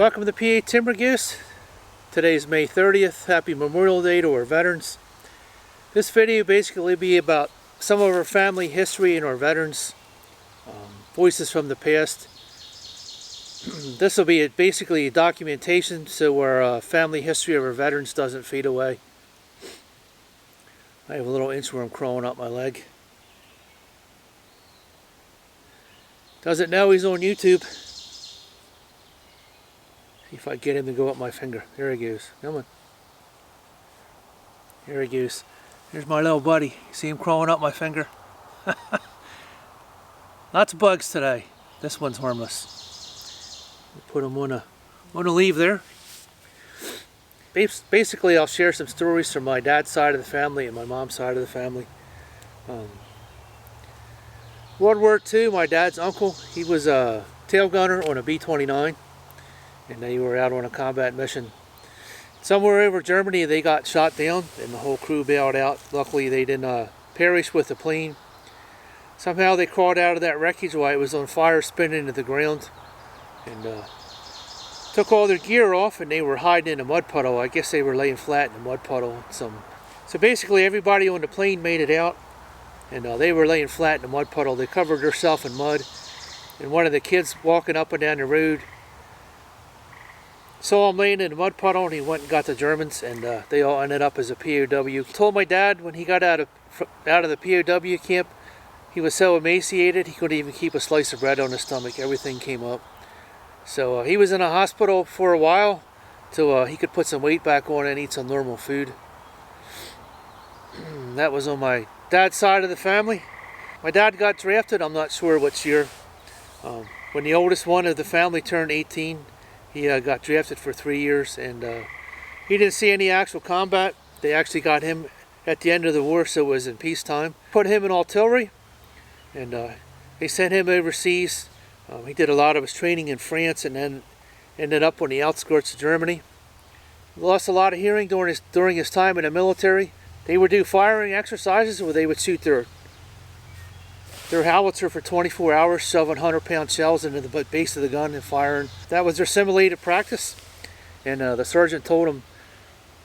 Welcome to PA Timber Goose. Today's May 30th. Happy Memorial Day to our veterans. This video basically be about some of our family history and our veterans. Voices from the past. This will be basically a documentation so our family history of our veterans doesn't fade away. I have a little inchworm crawling up my leg. Doesn't know he's on YouTube. See if I get him to go up my finger. There he goes. Come on. There he goes. There's my little buddy. See him crawling up my finger? Lots of bugs today. This one's harmless. Put him on a leaf there. Basically, I'll share some stories from my dad's side of the family and my mom's side of the family. World War II, my dad's uncle, he was a tail gunner on a B-29. And they were out on a combat mission. Somewhere over Germany they got shot down and the whole crew bailed out. Luckily they didn't perish with the plane. Somehow they crawled out of that wreckage while it was on fire, spinning to the ground. And took all their gear off and they were hiding in a mud puddle. I guess they were laying flat in a mud puddle. So basically everybody on the plane made it out. And they were laying flat in a mud puddle. They covered themselves in mud. And one of the kids walking up and down the road saw him laying in the mud puddle, and he went and got the Germans, and they all ended up as a POW. He told my dad when he got out of the POW camp, he was so emaciated he couldn't even keep a slice of bread on his stomach. Everything came up. So he was in a hospital for a while till he could put some weight back on and eat some normal food. That was on my dad's side of the family. My dad got drafted, I'm not sure which year. When the oldest one of the family turned 18, he got drafted for 3 years, and he didn't see any actual combat. They actually got him at the end of the war, so it was in peacetime. Put him in artillery, and they sent him overseas. He did a lot of his training in France, and then ended up on the outskirts of Germany. Lost a lot of hearing during his time in the military. They would do firing exercises where they would shoot their howitzer for 24 hours, shoving 100-pound shells into the base of the gun and firing. That was their simulated practice. And the sergeant told them,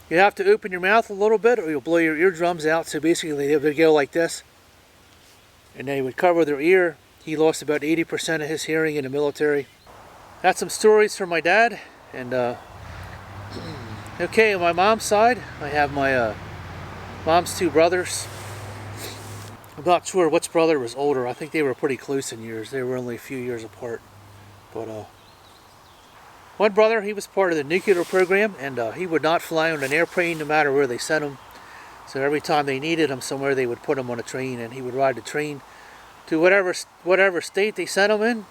you have to open your mouth a little bit or you'll blow your eardrums out. So basically they would go like this. And they would cover their ear. He lost about 80% of his hearing in the military. That's some stories from my dad. And okay, on my mom's side, I have my mom's two brothers. I'm not sure which brother was older. I think they were pretty close in years. They were only a few years apart. But one brother, he was part of the nuclear program, and he would not fly on an airplane no matter where they sent him. So every time they needed him somewhere, they would put him on a train, and he would ride the train to whatever state they sent him in.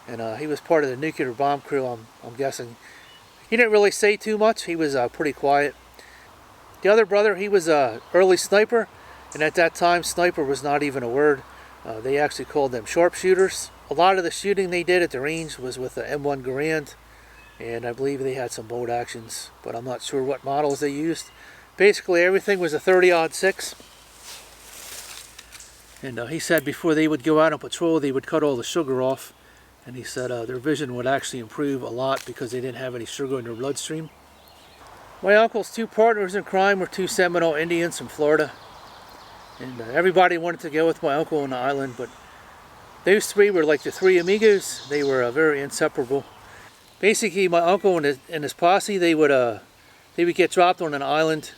And he was part of the nuclear bomb crew, I'm guessing. He didn't really say too much. He was pretty quiet. The other brother, he was an early sniper. And at that time, sniper was not even a word. They actually called them sharpshooters. A lot of the shooting they did at the range was with the M1 Garand, and I believe they had some bolt actions, but I'm not sure what models they used. Basically, everything was a 30-06. And he said before they would go out on patrol, they would cut all the sugar off. And he said their vision would actually improve a lot because they didn't have any sugar in their bloodstream. My uncle's two partners in crime were two Seminole Indians from Florida. And everybody wanted to go with my uncle on the island, but those three were like the three amigos. They were very inseparable. Basically, my uncle and his posse, they would get dropped on an island,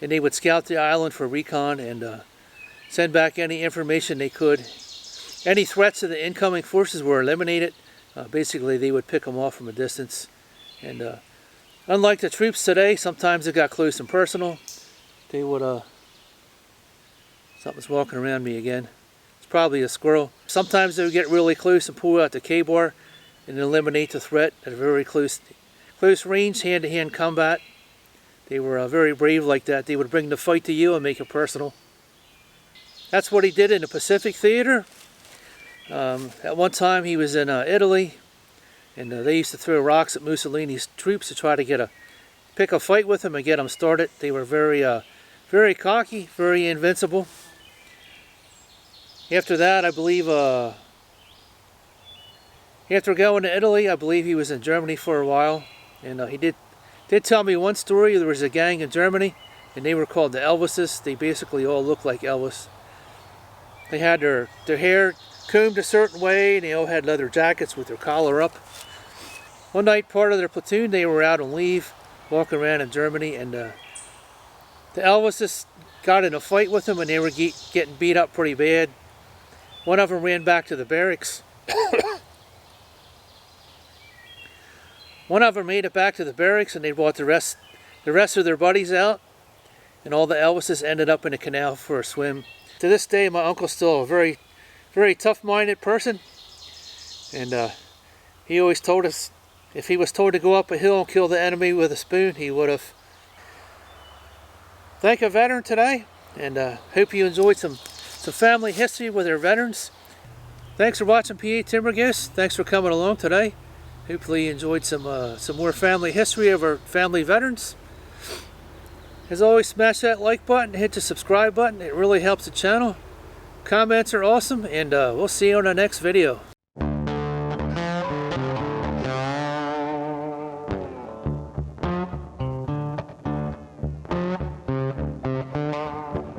and they would scout the island for recon and send back any information they could. Any threats to the incoming forces were eliminated. Basically, they would pick them off from a distance. And unlike the troops today, sometimes they got close and personal. They would Something's walking around me again. It's probably a squirrel. Sometimes they would get really close and pull out the K-bar and eliminate the threat at a very close range, hand-to-hand combat. They were very brave like that. They would bring the fight to you and make it personal. That's what he did in the Pacific Theater. At one time he was in Italy, and they used to throw rocks at Mussolini's troops to try to pick a fight with him and get them started. They were very cocky, very invincible. After that, I believe After going to Italy, I believe he was in Germany for a while, and he did tell me one story. There was a gang in Germany, and they were called the Elvises. They basically all looked like Elvis. They had their hair combed a certain way, and they all had leather jackets with their collar up. One night, part of their platoon, they were out on leave, walking around in Germany, and the Elvises got in a fight with them, and they were getting beat up pretty bad. One of them ran back to the barracks. One of them made it back to the barracks, and they brought the rest of their buddies out, and all the Elvises ended up in a canal for a swim. To this day, my uncle's still a very, very tough-minded person, and he always told us if he was told to go up a hill and kill the enemy with a spoon, he would have. Thank a veteran today, and hope you enjoyed some family history with our veterans. Thanks for watching PA Timber Ghosts. Thanks for coming along today. Hopefully you enjoyed some more family history of our family veterans. As always, smash that like button, hit the subscribe button. It really helps the channel. Comments are awesome, and we'll see you on the next video.